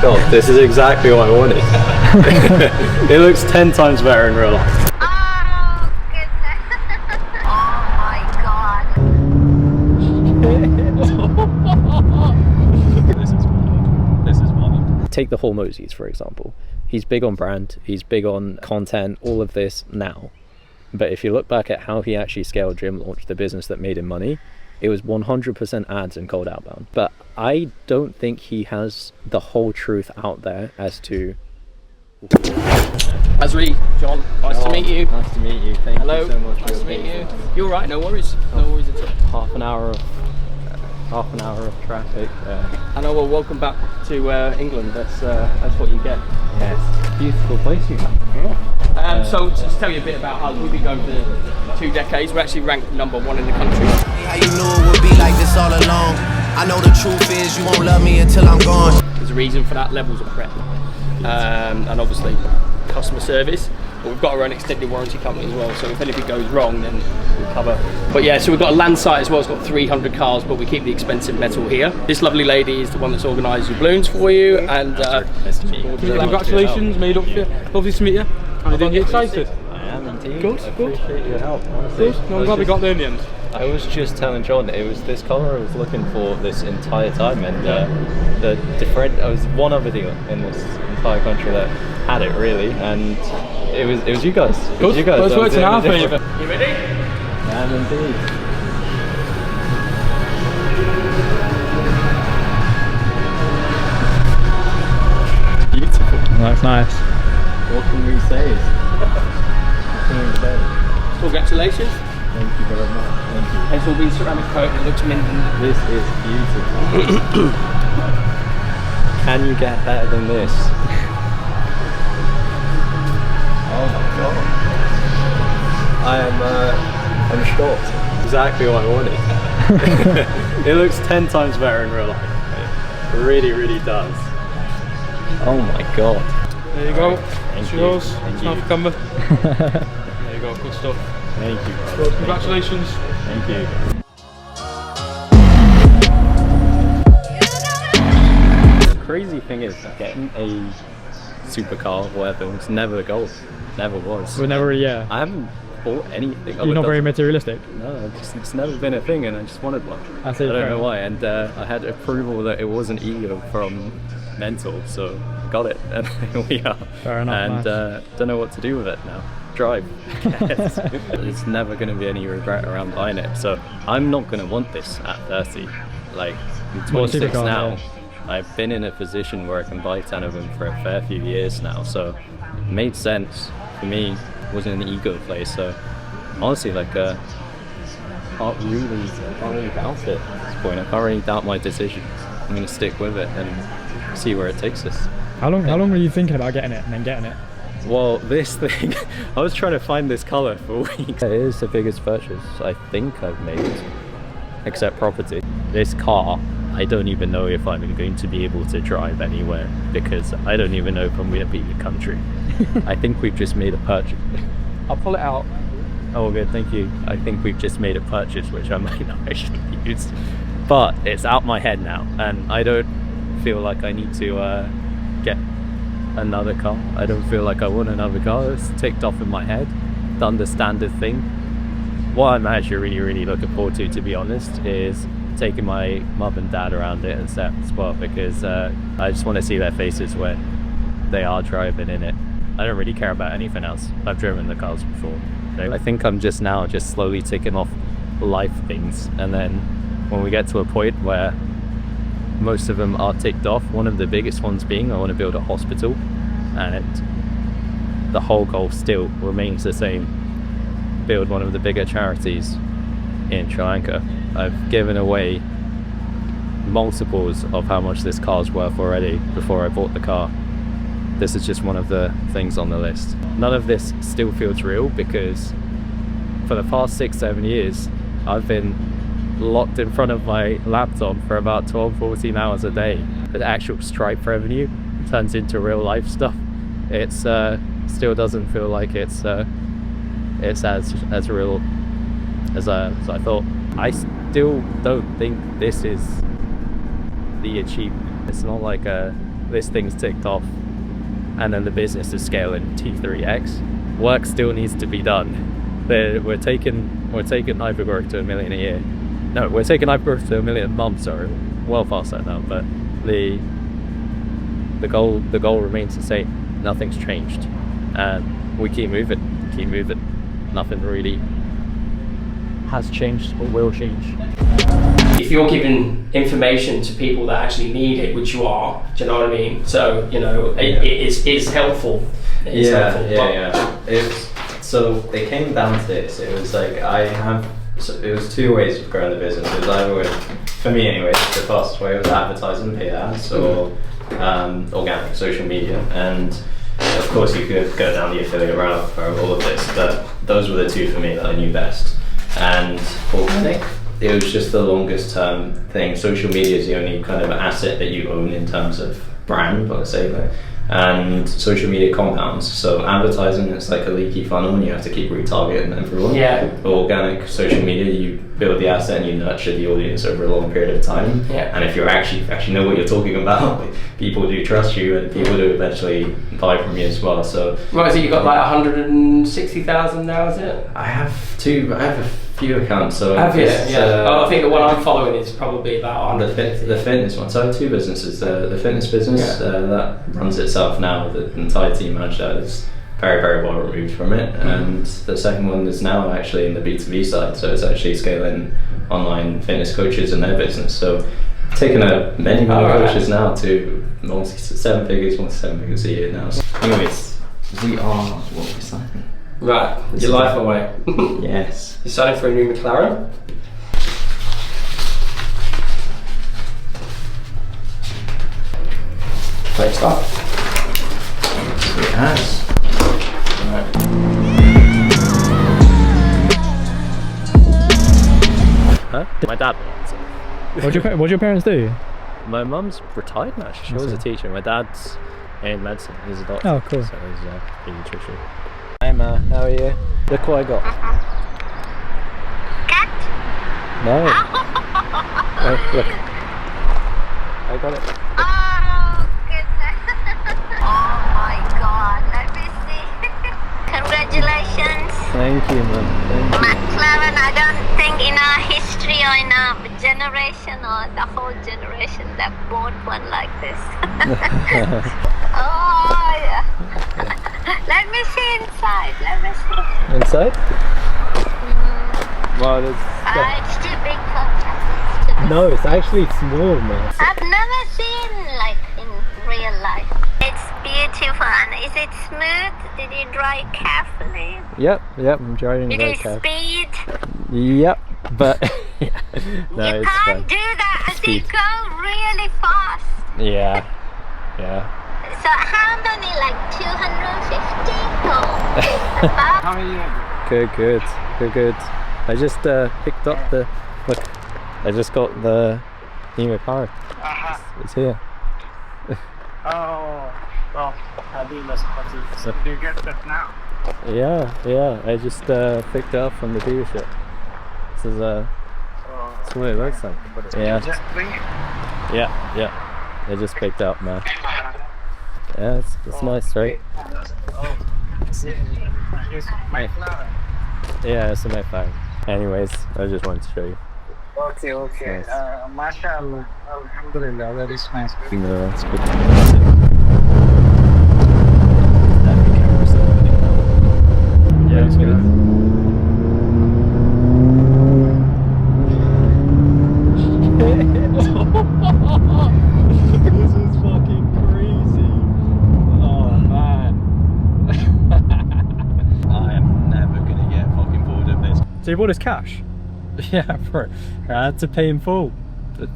god, this is exactly what I wanted. It looks 10 times better in real life. Oh, goodness. Oh, my God. This is wild. Take the whole Moses, for example. He's big on brand, he's big on content, all of this now. But if you look back at how he actually scaled Gym Launch, the business that made him money, it was 100% ads and cold outbound. But I don't think he has the whole truth out there as to... Azri, John, nice to meet you. Nice to meet you. Thank you so much for Nice to your meet you. patience. You're all right, no worries. No worries at all. Half an hour of traffic. I know, well, welcome back to England. That's what you get. Yes, beautiful place you have. So just tell you a bit about us. We've been going for 2 decades. We're actually ranked #1 in the country. How you knew it would be like this all along? I know the truth is you won't love me until I'm gone. There's a reason for that, levels of prep. And obviously customer service. But we've got our own extended warranty company as well, so if anything goes wrong, then we'll cover. But yeah, so we've got a land site as well. It's got 300 cars, but we keep the expensive metal here. This lovely lady is the one that's organised your balloons for you. And Nice to meet you. Congratulations, made up for you. Lovely to meet you. How are you excited? I am indeed. Good, I good. appreciate your help, honestly. Good. No, I'm glad we got there in the end. I was just telling John, it was this colour I was looking for this entire time, and the different. I was one other deal in this entire country that had it really, and it was you guys. It was you guys. Well, it's worked in our favour. you ready? I am indeed. It's beautiful. That's nice. What can we say? What can we say? Congratulations. Thank you very much. Thank you. It's all been ceramic coat. It looks mint. This is beautiful. Can you get better than this? Oh my god. I'm shocked. Exactly what I wanted. It looks 10 times better in real life. It really, really does. Oh my god. There you go. Thank you. Yours. Thank Half you. a camber. There you go. Good stuff. Thank you. brother. Good. Congratulations. Thank you. The crazy thing is getting a supercar or whatever was never the goal. Never was. We're never, yeah. I haven't bought anything. You're not very materialistic. No, it's never been a thing, and I just wanted one. That's I it, don't fair know enough. why, and I had approval that it wasn't ego from mental, so I got it, and here we are. Fair enough, And don't know what to do with it now. Drive. It's never going to be any regret around buying it, so I'm not going to want this at 30. Like, I'm 26 supercar, now. yeah. I've been in a position where I can buy 10 of them for a fair few years now, so it made sense for me. It wasn't an ego play, so honestly, like, can't really doubt it at this point. I can't really doubt my decision. I'm going to stick with it and see where it takes us. How long were you thinking about getting it and then getting it? Well, this thing, I was trying to find this colour for weeks. It is the biggest purchase I think I've made, except property. This car, I don't even know if I'm going to be able to drive anywhere, because I don't even know if I'm going to be in the country. I think we've just made a purchase. I'll pull it out. Oh good, thank you. I think we've just made a purchase which I might not actually use. But it's out my head now, and I don't feel like I need to get another car. I don't feel like I want another car. It's ticked off in my head, done the standard thing. What I'm actually really looking forward to be honest, is taking my mum and dad around it and set as well, because I just want to see their faces when they are driving in it. I don't really care about anything else. I've driven the cars before. So I think I'm just slowly ticking off life things, and then when we get to a point where most of them are ticked off, one of the biggest ones being I want to build a hospital, and the whole goal still remains the same: build one of the bigger charities in Sri Lanka. I've given away multiples of how much this car's worth already before I bought the car. This is just one of the things on the list. None of this still feels real, because for the past 6-7 years I've been locked in front of my laptop for about 12-14 hours a day. The actual Stripe revenue turns into real life stuff. It's still doesn't feel like it's as real as I thought. I still don't think this is the achievement. It's not like this thing's ticked off and then the business is scaling T3x, work still needs to be done. We're taking Hypergrowth to 1 million a year. No, we're taking Hypergrowth to 1 million a month, sorry. Well past that now, but the goal remains the same. Nothing's changed. And we keep moving. Nothing really has changed or will change. If you're giving information to people that actually need it, which you are, do you know what I mean? So, you know, it is helpful. It's helpful. So it came down to this. It was like it was two ways of growing the business. It was either for me anyway, the fastest way was advertising, paid ads, or organic social media. And of course you could go down the affiliate route for all of this, but those were the two for me that I knew best. And organic, it was just the longest term thing. Social media is the only kind of asset that you own in terms of brand, let's say that. And social media compounds. So advertising, it's like a leaky funnel and you have to keep retargeting everyone. Yeah. But organic social media, you build the asset and you nurture the audience over a long period of time. Yeah. And if you actually know what you're talking about, people do trust you and people do eventually buy from you as well. So Right, so you've got like 160,000 now, is it? I have a few accounts. So Have you? Yeah. I think the one I'm following is probably about the fitness one. So I have two businesses. The fitness business that runs itself now. The entire team managed that is very, very well removed from it. And the second one is now actually in the B2B side. So it's actually scaling online fitness coaches and their business. So I've taken many coaches now to multi-7 figures a year now. So anyways, we are signing. Right, your life away. Yes. You're signing for a new McLaren? Great stuff. It has. Huh? My dad wants it. What do your parents do? My mum's retired now. She was a teacher. My dad's in medicine. He's a doctor. Oh, cool. So he's a pediatrician. Hi Ma, how are you? Look what I got. Cat? No. Oh, look. I got it. Oh, goodness. Oh my god, let me see. Congratulations. Thank you, Mum. Thank you. McLaren, I don't think in our history or in our generation or the whole generation that bought one like this. Oh, yeah. Let me see inside. Let me see. Inside? Wow, there's It's too big for me. no, it's actually small, man. I've never seen like in real life. It's beautiful. And is it smooth? Did you drive carefully? Yep, I'm driving Did very you carefully. speed? Yep, but no, You it's fine. can't do that. As you Speed. go really fast. Yeah. So how many? Like 250 or about? How many? Good. I just picked up the look. I just got the new McLaren. It's here. Oh, well, so you get that now? Yeah. I just picked it up from the dealership. This is that's what it looks like. Yeah. Just bring it. Yeah. I just picked up, man. Yeah, it's nice, right? Oh, see, it's McLaren. Yeah, it's a McLaren. Anyways, I just wanted to show you. Okay. Nice. Mashallah, Alhamdulillah, that is nice. No, it's good. Yeah, it's good. This is fucking crazy. Oh man. I am never gonna get fucking bored of this. So you bought his cash? Yeah, bro. I had to pay in full.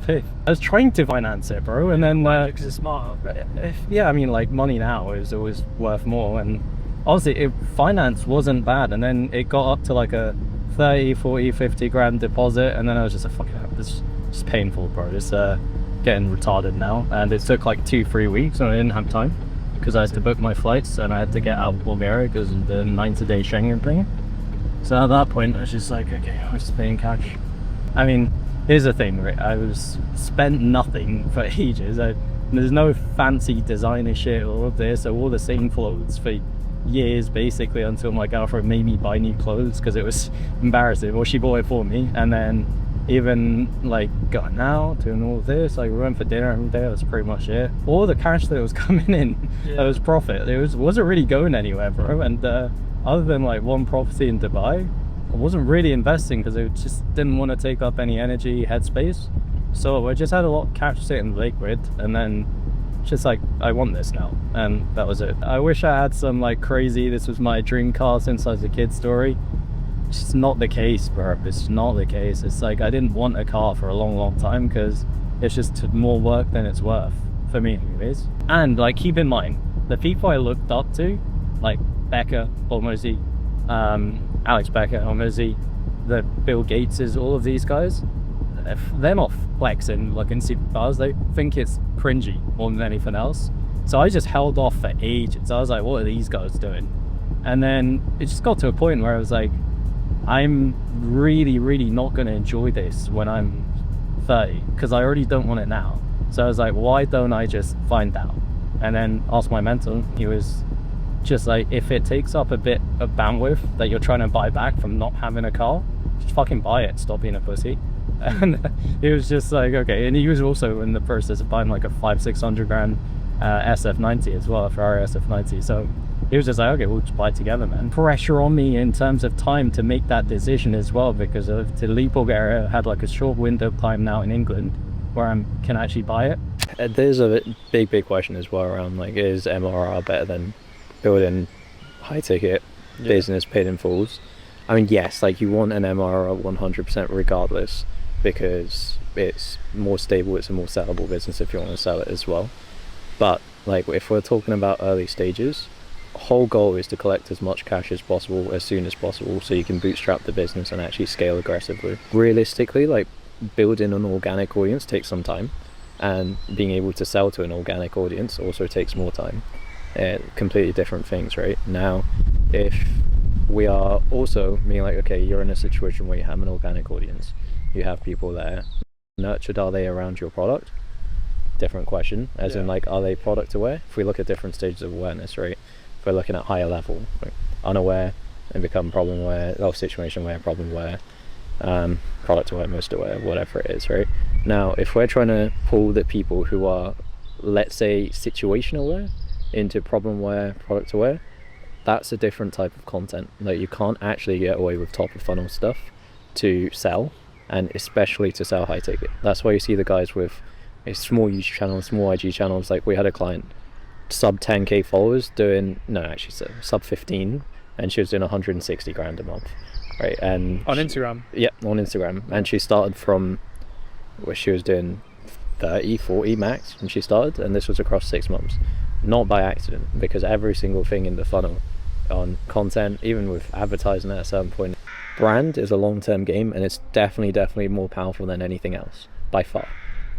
I was trying to finance it, bro, and then like, Because it's smart. I mean, like money now is always worth more, and honestly, finance wasn't bad, and then it got up to like a 30, 40, 50 grand deposit, and then I was just like, fuck it, this is just painful, bro. It's getting retarded now, and it took like 2-3 weeks, and I didn't have time because I had to book my flights, and I had to get out of Bulgaria because of the 90-day Schengen thing. So at that point, I was just like, okay, I'm just paying cash. I mean, here's the thing, right? I was spent nothing for ages. There's no fancy designer shit or all of this, so all the same clothes for years basically, until my girlfriend made me buy new clothes because it was embarrassing. Well, she bought it for me, and then even like going out, doing all of this, like we went for dinner every day. That was pretty much it. All the cash that was coming in, that was profit. It wasn't really going anywhere, bro. And other than like one property in Dubai, I wasn't really investing because I just didn't want to take up any energy, headspace. So I just had a lot of cash sitting liquid, and then just like, I want this now, and that was it. I wish I had some like crazy, this was my dream car since I was a kid story. It's just not the case, bro. It's not the case. It's like I didn't want a car for a long time because it's just more work than it's worth, for me anyways. And like, keep in mind, the people I looked up to, like Becker, Hormozy, Alex Becker, Hormozy, the Bill Gateses, all of these guys, they're not flexing looking supercars. They think it's cringy more than anything else. So I just held off for ages. I was like, what are these guys doing? And then it just got to a point where I was like, I'm really not going to enjoy this when I'm 30, because I already don't want it now. So I was like, why don't I just find out? And then asked my mentor. He was just like, if it takes up a bit of bandwidth that you're trying to buy back from not having a car, just fucking buy it, stop being a pussy. And he was just like, okay. And he was also in the process of buying like a 500-600 grand SF90 as well, a Ferrari SF90. So he was just like, okay, we'll just buy it together, man. Pressure on me in terms of time to make that decision as well, because to leave Bulgaria, I had like a short window of time now in England where I can actually buy it. There's a big question as well around like, is MRR better than building high ticket business paid in fulls? I mean, yes, like you want an MRR 100% regardless, because it's more stable, it's a more sellable business if you want to sell it as well. But like, if we're talking about early stages, whole goal is to collect as much cash as possible as soon as possible, so you can bootstrap the business and actually scale aggressively. Realistically, like, building an organic audience takes some time, and being able to sell to an organic audience also takes more time. Completely different things, right? Now, if we are also being like, okay, you're in a situation where you have an organic audience, you have people there, nurtured, are they around your product? Different question, as in like, are they product aware? If we look at different stages of awareness, right? If we're looking at higher level, like unaware and become problem aware, or situation aware, problem aware, product aware, most aware, whatever it is, right? Now, if we're trying to pull the people who are, let's say, situation aware into problem aware, product aware, that's a different type of content. Like, you can't actually get away with top of funnel stuff to sell, and especially to sell high ticket. That's why you see the guys with a small YouTube channel, small IG channels. Like, we had a client, sub 10k followers, doing, no, actually sub 15, and she was doing 160 grand a month, right? And on Instagram? Yeah, on Instagram. And she started from where she was doing 30, 40 max when she started, and this was across 6 months. Not by accident, because every single thing in the funnel on content, even with advertising at a certain point, brand is a long-term game, and it's definitely more powerful than anything else by far,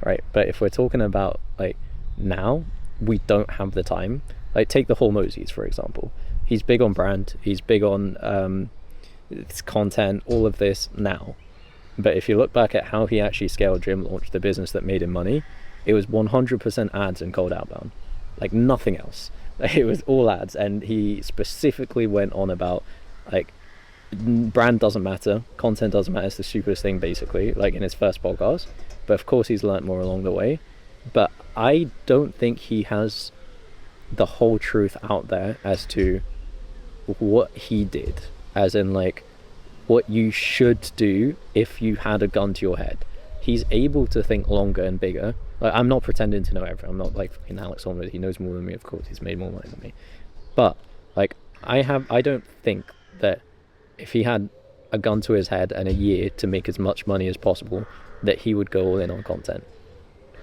right? But if we're talking about like now, we don't have the time. Like, take the Hormozys for example. He's big on brand, he's big on content, all of this now. But if you look back at how he actually scaled Gym Launch, the business that made him money, it was 100% ads and cold outbound, like nothing else. It was all ads. And he specifically went on about like, brand doesn't matter, content doesn't matter, it's the stupidest thing basically, like in his first podcast. But of course he's learnt more along the way. But I don't think he has the whole truth out there as to what he did, as in like what you should do if you had a gun to your head. He's able to think longer and bigger. Like, I'm not pretending to know everything. I'm not like fucking Alex Honnold. He knows more than me, of course. He's made more money than me. But like, I don't think that if he had a gun to his head and a year to make as much money as possible, that he would go all in on content.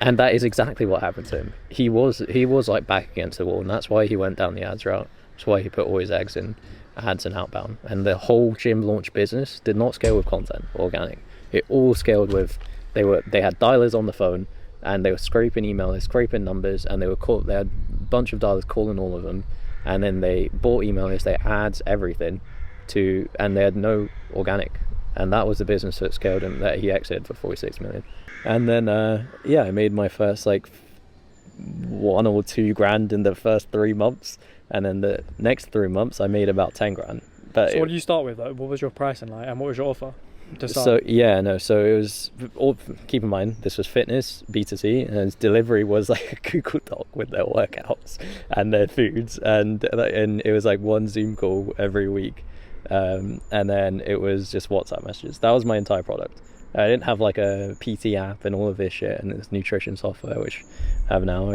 And that is exactly what happened to him. He was like back against the wall, and that's why he went down the ads route. That's why he put all his eggs in ads and outbound. And the whole Gym Launch business did not scale with content, organic. It all scaled with, they had dialers on the phone, and they were scraping email, they're scraping numbers, and they had a bunch of dialers calling all of them, and then they bought email lists, they ads, everything and they had no organic and that was the business that scaled him, that he exited for 46 million. And then yeah, I made my first like 1 or 2 grand in the first 3 months, and then the next 3 months I made about 10 grand. But So what did you start with though? What was your pricing like, and what was your offer to start? so yeah, no, so it was all, keep in mind this was fitness B2C, and his delivery was like a Google Doc with their workouts and their foods, and it was like 1 Zoom call every week, and then it was just WhatsApp messages. That was my entire product. I didn't have like a PT app and all of this shit and this nutrition software which I have now.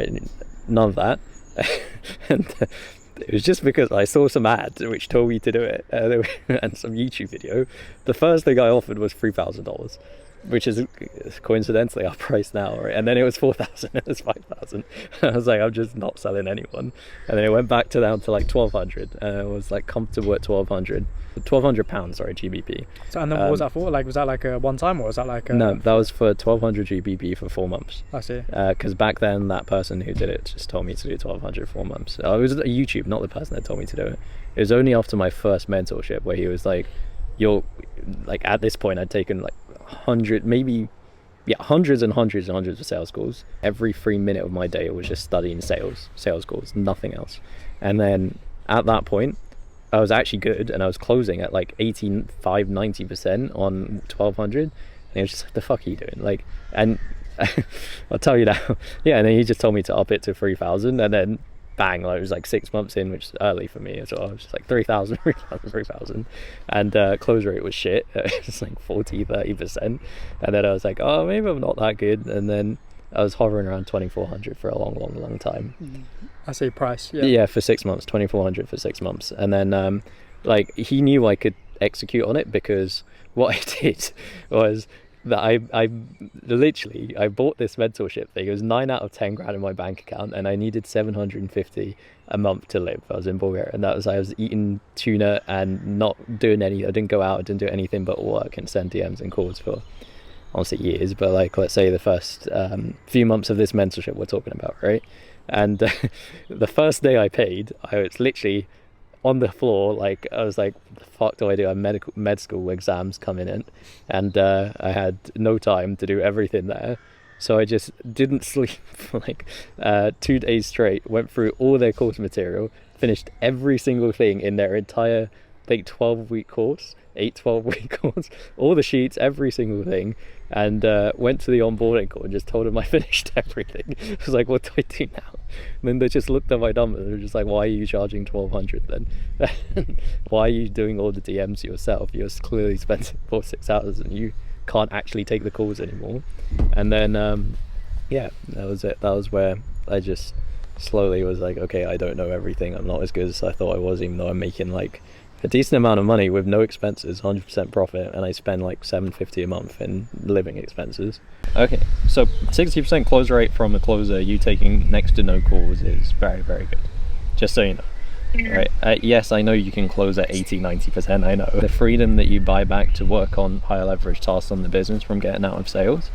None of that. And it was just because I saw some ads which told me to do it, and some YouTube video. The first thing I offered was $3,000, which is coincidentally our price now, right? And then it was 4,000, it was 5,000. I was like, I'm just not selling anyone. And then it went back down to like 1,200, and I was like comfortable at 1,200 pounds, sorry, GBP. So, and then what was that for? Like, was that like a one time, or was that like a... No, that was for 1,200 GBP for 4 months. I see. Because back then that person who did it just told me to do 1,200 4 months. It was YouTube, not the person that told me to do it. It was only after my first mentorship where he was like, you're like, at this point I'd taken like 100, maybe, yeah, hundreds and hundreds and hundreds of sales calls. Every 3 minutes of my day was just studying sales calls, nothing else. And then at that point I was actually good, and I was closing at like 85-90% on 1,200, and he was just like, the fuck are you doing? Like, and I'll tell you now, yeah. And then he just told me to up it to 3,000, and then bang, like it was like 6 months in, which is early for me as well. I was just like 3,000, 3,000, and close rate was shit. It was like 40-30%, and then I was like, oh, maybe I'm not that good, and then I was hovering around 2,400 for a long time. I see price. Yeah. Yeah, for 6 months, 2,400 for 6 months, and then like he knew I could execute on it, because what I did was that I literally bought this mentorship thing. It was 9 out of 10 grand in my bank account, and I needed 750 a month to live. I was in Bulgaria, and that was, I was eating tuna and not doing any. I didn't go out. I didn't do anything but work and send DMs and calls for honestly years. But like, let's say the first few months of this mentorship we're talking about, right? And the first day I paid, I was literally on the floor, like I was like, what the fuck do I do? I have med school exams coming in, and I had no time to do everything there, so I just didn't sleep for like 2 days straight. Went through all their course material, finished every single thing in their entire, I think, 12-week course, 12-week course, all the sheets, every single thing, and went to the onboarding call and just told them I finished everything. I was like, what do I do now? And then they just looked at my numbers. They were just like, why are you charging 1,200 then? Why are you doing all the DMs yourself? You're clearly spent 4 or 6 hours and you can't actually take the calls anymore. And then yeah, that was it. That was where I just slowly was like, okay, I don't know everything. I'm not as good as I thought I was, even though I'm making like a decent amount of money with no expenses, 100% profit, and I spend like $750 a month in living expenses. Okay, so 60% close rate from a closer, you taking next to no calls, is very, very good. Just so you know, right? Yes, I know you can close at 80-90%. I know the freedom that you buy back to work on higher leverage tasks on the business from getting out of sales.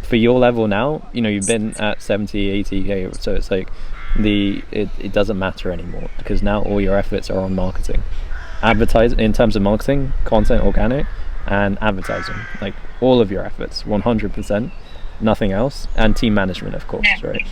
For your level now, you know, you've been at 70-80k, so it's like it doesn't matter anymore, because now all your efforts are on marketing. Advertising, in terms of marketing, content, organic, and advertising, like all of your efforts, 100%, nothing else, and team management, of course, right?